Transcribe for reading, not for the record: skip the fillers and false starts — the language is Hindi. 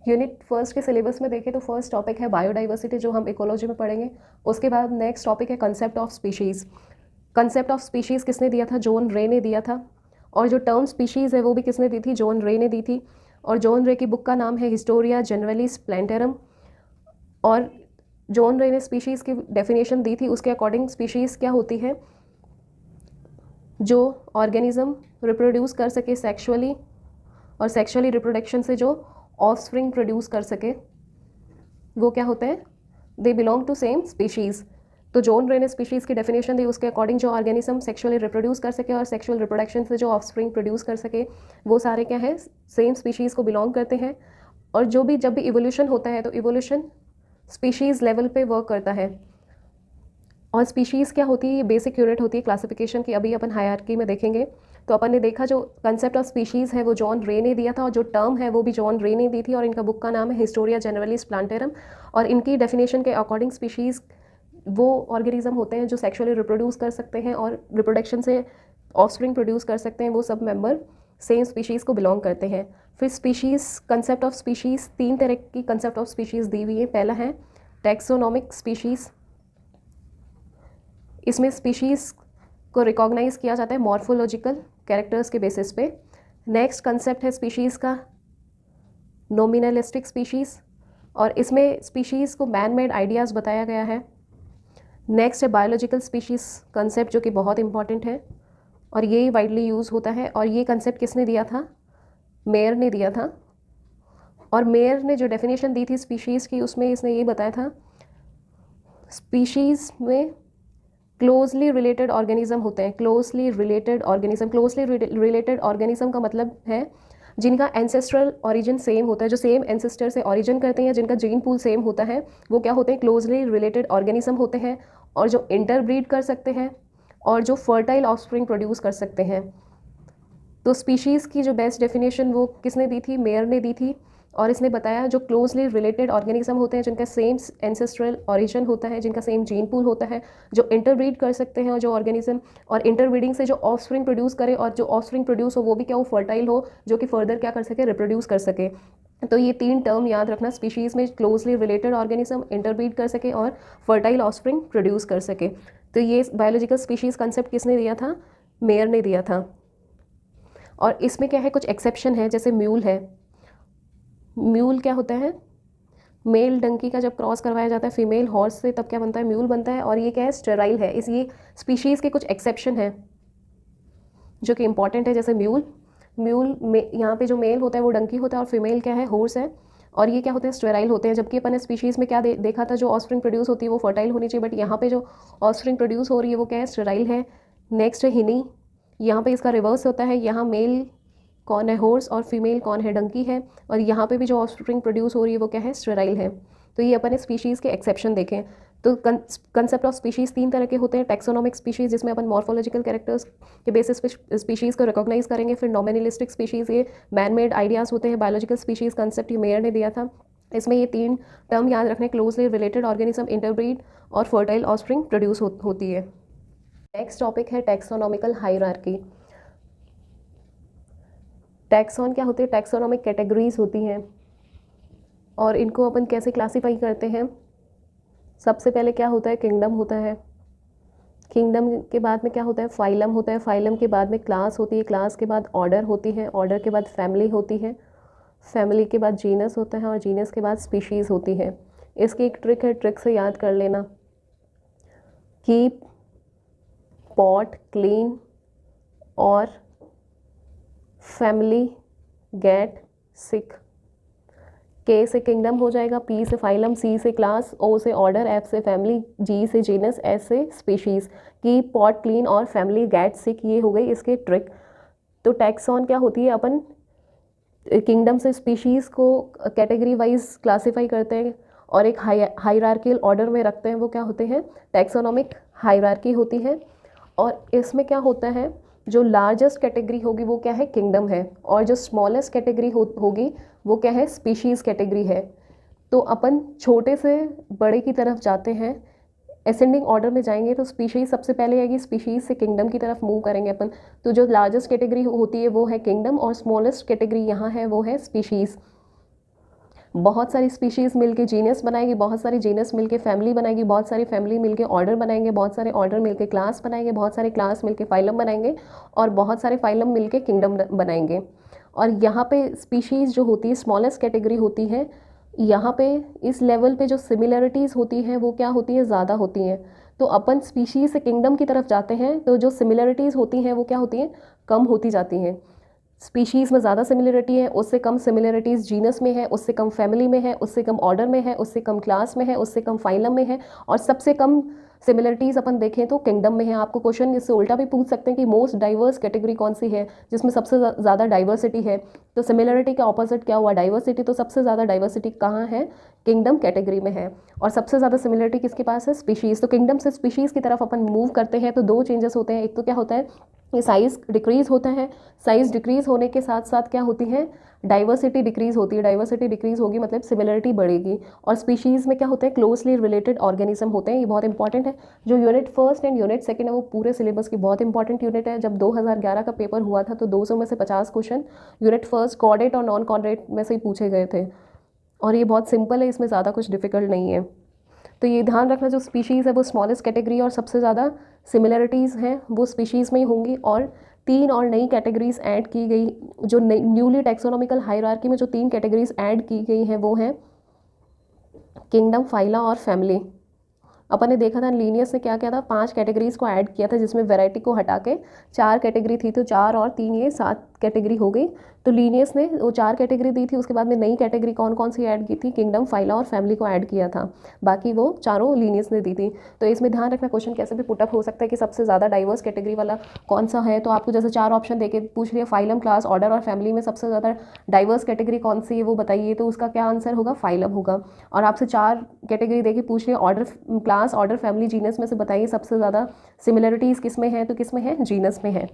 यूनिट फर्स्ट के सिलेबस में देखें तो फर्स्ट टॉपिक है बायोडाइवर्सिटी, जो हम इकोलॉजी में पढ़ेंगे। उसके बाद नेक्स्ट टॉपिक है concept of species. Concept of species किसने दिया था? जॉन रे ने दिया था। और जो टर्म स्पीशीज़ है वो भी किसने दी थी? जॉन रे ने दी थी। और जॉन रे की बुक का नाम है हिस्टोरिया जनरलिस प्लांटेरम। और जॉन रे ने स्पीशीज़ की डेफिनेशन दी थी, उसके अकॉर्डिंग स्पीशीज़ क्या होती है? जो ऑर्गेनिज्म रिप्रोड्यूस कर सके सेक्सुअली, और सेक्सुअली रिप्रोडक्शन से जो ऑफस्प्रिंग प्रोड्यूस कर सके वो क्या होते हैं? They belong to same species. तो जॉन रे ने स्पीशीज़ की डेफिनेशन दी, उसके अकॉर्डिंग जो ऑर्गेनिज्म सेक्सुअली रिप्रोड्यूस कर सके और सेक्सुअल रिप्रोडक्शन से जो ऑफस्प्रिंग प्रोड्यूस कर सके वो सारे क्या है? सेम स्पीशीज़ को बिलोंग करते हैं। और जो भी जब भी इवोल्यूशन होता है तो इवोल्यूशन स्पीशीज़ लेवल पे वर्क करता है। और स्पीशीज़ क्या होती है? ये बेसिक यूनिट होती है क्लासिफिकेशन की। अभी अपन हायरार्की में देखेंगे तो अपन ने देखा जो कंसेप्ट ऑफ स्पीशीज़ है वो जॉन रे ने दिया था, और जो टर्म है वो भी जॉन रे ने दी थी। और इनका बुक का नाम है हिस्टोरिया जनरलिस प्लांटेरम। और इनकी डेफिनेशन के अकॉर्डिंग स्पीशीज़ वो ऑर्गेनिज्म होते हैं जो सेक्सुअली रिप्रोड्यूस कर सकते हैं और रिप्रोडक्शन से ऑफस्प्रिंग प्रोड्यूस कर सकते हैं। वो सब मेंबर सेम स्पीशीज़ को बिलोंग करते हैं। फिर स्पीशीज़, कंसेप्ट ऑफ स्पीशीज़, 3 तरह की कंसेप्ट ऑफ स्पीशीज़ दी हुई है। पहला है टैक्सोनॉमिक स्पीशीज़। इसमें स्पीशीज़ को रिकॉग्नाइज़ किया जाता है मॉर्फोलॉजिकल कैरेक्टर्स के बेसिस पे। नेक्स्ट कंसेप्ट है स्पीशीज़ का नॉमिनलिस्टिक स्पीशीज़, और इसमें स्पीशीज़ को मैन मेड आइडियाज़ बताया गया है। नेक्स्ट है बायोलॉजिकल स्पीशीज़ कंसेप्ट, जो कि बहुत इंपॉर्टेंट है और ये वाइडली यूज़ होता है। और ये कंसेप्ट किसने दिया था? मेयर ने दिया था। और मेयर ने जो डेफिनेशन दी थी स्पीशीज़ की, उसमें इसने ये बताया था स्पीशीज़ में क्लोजली रिलेटेड ऑर्गेनिज्म होते हैं। क्लोजली रिलेटेड ऑर्गेनिज्म का मतलब है जिनका एंसेस्ट्रल ओरिजिन सेम होता है, जो सेम एंसेस्टर से ओरिजिन करते हैं, जिनका जीन पूल सेम होता है, वो क्या होते हैं? क्लोजली रिलेटेड ऑर्गेनिज्म होते हैं। और जो इंटरब्रीड कर सकते हैं और जो फर्टाइल ऑफस्प्रिंग प्रोड्यूस कर सकते हैं। तो स्पीशीज़ की जो बेस्ट डेफिनेशन वो किसने दी थी? मेयर ने दी थी। और इसने बताया जो क्लोजली रिलेटेड ऑर्गेनिज्म होते हैं, जिनका सेम एंसेस्ट्रल ओरिजिन होता है, जिनका सेम जीन पूल होता है, जो इंटरब्रीड कर सकते हैं, और जो ऑर्गेनिज्म और इंटरब्रीडिंग से जो ऑफस्प्रिंग प्रोड्यूस करे, और जो ऑफस्प्रिंग प्रोड्यूस हो वो भी क्या हो? फर्टाइल हो, जो कि फर्दर क्या कर सके? रिप्रोड्यूस कर सके। तो ये 3 टर्म याद रखना स्पीशीज़ में, क्लोजली रिलेटेड ऑर्गेनिज्म, इंटरब्रीड कर सके और फर्टाइल ऑफस्प्रिंग प्रोड्यूस कर सके। तो ये बायोलॉजिकल स्पीशीज़ कंसेप्ट किसने दिया था? मेयर ने दिया था। और इसमें क्या है? कुछ एक्सेप्शन है, जैसे म्यूल है। म्यूल क्या होता है? मेल डंकी का जब क्रॉस करवाया जाता है फीमेल हॉर्स से, तब क्या बनता है? म्यूल बनता है। और ये क्या है? स्टेराइल है। इस ये स्पीशीज़ के कुछ एक्सेप्शन है जो कि इंपॉर्टेंट है, जैसे म्यूल में यहाँ पे जो मेल होता है वो डंकी होता है और फीमेल क्या है? हॉर्स है। और ये क्या होते हैं? स्टेराइल होते हैं। जबकि अपन ने स्पीशीज़ में क्या देखा था? जो ऑफस्प्रिंग प्रोड्यूस होती है वो फर्टाइल होनी चाहिए, बट यहाँ पे जो ऑफस्प्रिंग प्रोड्यूस हो रही है वो क्या है? स्टेराइल है। नेक्स्ट है हिनी। यहाँ पे इसका रिवर्स होता है। यहाँ मेल कौन है? हॉर्स, और फीमेल कौन है? डंकी है। और यहाँ पे भी जो ऑफस्प्रिंग प्रोड्यूस हो रही है वो क्या है? स्टेराइल है। तो ये अपन ने स्पीशीज़ के एक्सेप्शन देखें। तो कंसेप्ट ऑफ स्पीशीज़ 3 तरह के होते हैं। टैक्सोनॉमिक स्पीशीज़, जिसमें अपन मॉर्फोलॉजिकल कैरेक्टर्स के बेसिस पे स्पीशीज़ को रिकॉग्नाइज करेंगे। फिर नॉमिनलिस्टिक स्पीशीज़, ये मैन मेड आइडियाज़ होते हैं। बायोलॉजिकल स्पीशीज़ कंसेप्ट ये मेयर ने दिया था। इसमें ये 3 टर्म याद रखने, क्लोजली रिलेटेड ऑर्गेनिज्म, इंटरब्रीड और फर्टाइल ऑफस्प्रिंग प्रोड्यूस होती है। नेक्स्ट टॉपिक है टैक्सोनॉमिकल हायरार्की। टैक्सॉन क्या होती है? टैक्सोनॉमिक कैटेगरीज होती हैं और इनको अपन कैसे क्लासीफाई करते हैं? सबसे पहले क्या होता है? किंगडम होता है। किंगडम के बाद में क्या होता है? फाइलम होता है। फाइलम के बाद में क्लास होती है। क्लास के बाद ऑर्डर होती है। ऑर्डर के बाद फैमिली होती है। फैमिली के बाद जीनस होता है और जीनस के बाद स्पीशीज़ होती है। इसकी एक ट्रिक है, ट्रिक से याद कर लेना। कीप पॉट क्लीन और फैमिली गेट सिक। के से किंगडम हो जाएगा, पी से फाइलम, सी से क्लास, ओ से ऑर्डर, एफ से फैमिली, जी से जीनस, एस से स्पीशीज़। की पॉट क्लीन और फैमिली गेट सिक, ये हो गई इसके ट्रिक। तो टैक्सॉन क्या होती है? अपन किंगडम से स्पीशीज़ को कैटेगरी वाइज क्लासीफाई करते हैं और एक हायरार्कियल ऑर्डर में रखते हैं। वो क्या होते हैं? टैक्सोनॉमिक हायरार्की होती है। और इसमें क्या होता है? जो लार्जेस्ट कैटेगरी होगी वो क्या है? किंगडम है। और जो स्मॉलेस्ट कैटेगरी होगी वो क्या है? स्पीशीज़ कैटेगरी है। तो अपन छोटे से बड़े की तरफ जाते हैं, असेंडिंग ऑर्डर में जाएंगे तो स्पीशीज़ सबसे पहले आएगी, स्पीशीज़ से किंगडम की तरफ मूव करेंगे अपन। तो जो लार्जेस्ट कैटेगरी होती है वो है किंगडम और स्मॉलेस्ट कैटेगरी यहाँ है वो है स्पीशीज़। बहुत सारी स्पीशीज़ मिलके जीनस बनाएगी, बहुत सारी जीनस मिलके फैमिली बनाएगी, बहुत सारी फैमिली मिलके ऑर्डर बनाएंगे, बहुत सारे ऑर्डर मिलके क्लास बनाएंगे, बहुत सारे क्लास मिलके फाइलम बनाएंगे और बहुत सारे फाइलम मिलके किंगडम बनाएंगे। और यहाँ पे स्पीशीज़ जो होती है स्मॉलेस्ट कैटेगरी होती है, यहाँ पे इस लेवल पे जो सिमिलरिटीज़ होती हैं वो क्या होती है, ज़्यादा होती हैं। तो अपन स्पीशीज़ से किंगडम की तरफ जाते हैं तो जो सिमिलरिटीज़ होती हैं वो क्या होती हैं, कम होती जाती हैं। स्पीशीज़ में ज़्यादा सिमिलरिटी है, उससे कम सिमिलरिटीज़ जीनस में है, उससे कम फैमिली में है, उससे कम ऑर्डर में है, उससे कम क्लास में है, उससे कम फाइलम में है, और सबसे कम सिमिलरिटीज़ अपन देखें तो किंगडम में है। आपको क्वेश्चन इससे उल्टा भी पूछ सकते हैं कि मोस्ट डाइवर्स कैटेगरी कौन सी है, जिसमें सबसे ज़्यादा डाइवर्सिटी है। तो सिमिलरिटी का ऑपोजिट क्या हुआ, डाइवर्सिटी। तो सबसे ज़्यादा डाइवर्सिटी कहाँ है, किंगडम कैटेगरी में है। और सबसे ज़्यादा सिमिलरिटी किसके पास है, स्पीशीज़। तो किंगडम से स्पीशीज़ की तरफ अपन मूव करते हैं तो दो चेंजेस होते हैं। एक तो क्या होता है, ये साइज़ डिक्रीज़ होता है, साइज़ डिक्रीज़ होने के साथ साथ क्या होती है, डाइवर्सिटी डिक्रीज़ होती है। डाइवर्सिटी डिक्रीज़ होगी मतलब सिमिलरिटी बढ़ेगी। और स्पीशीज़ में क्या होते हैं, क्लोजली रिलेटेड ऑर्गेनिज्म होते हैं। ये बहुत इंपॉर्टेंट है। जो unit first and unit second है वो पूरे सिलेबस की बहुत इंपॉर्टेंट यूनिट है। जब 2011 का पेपर हुआ था तो 200 में से 50 क्वेश्चन यूनिट फर्स्ट कॉर्डेट और नॉन कॉर्डेट में से ही पूछे गए थे। और ये बहुत सिंपल है, इसमें ज़्यादा कुछ डिफिकल्ट नहीं है। तो ये ध्यान रखना, जो स्पीशीज़ है वो स्मॉलेस्ट कैटेगरी और सबसे ज़्यादा सिमिलरिटीज़ हैं वो स्पीशीज़ में ही होंगी। और 3 और नई कैटेगरीज ऐड की गई, जो न्यूली टैक्सोनॉमिकल हायरार्की में जो 3 कैटेगरीज ऐड की गई हैं वो हैं किंगडम, फाइला और फैमिली। अपन ने देखा था लीनियस ने क्या किया था, 5 कैटेगरीज को ऐड किया था, जिसमें वैरायटी को हटा के 4 कैटेगरी थी, तो 4 और 3 ये 7 कैटेगरी हो गई। तो लीनियस ने वो 4 कैटेगरी दी थी, उसके बाद में नई कैटेगरी कौन कौन सी ऐड की थी, किंगडम, फाइला और फैमिली को ऐड किया था। बाकी वो चारों लीनियस ने दी थी। तो इसमें ध्यान रखना, क्वेश्चन कैसे भी पुटअप हो सकता है कि सबसे ज़्यादा डाइवर्स कैटेगरी वाला कौन सा है। तो आपको जैसे 4 ऑप्शन देके पूछ लिया, फाइलम, क्लास, ऑर्डर और फैमिली में सबसे ज़्यादा डाइवर्स कैटेगरी कौन सी है वो बताइए, तो उसका क्या आंसर होगा, फाइलम होगा। और आपसे 4 कैटेगरी देके पूछ लिया, order, class, order, family, genus में से बताइए सबसे ज़्यादा सिमिलरिटीज़ किस में है, तो किस में है, जीनस में है।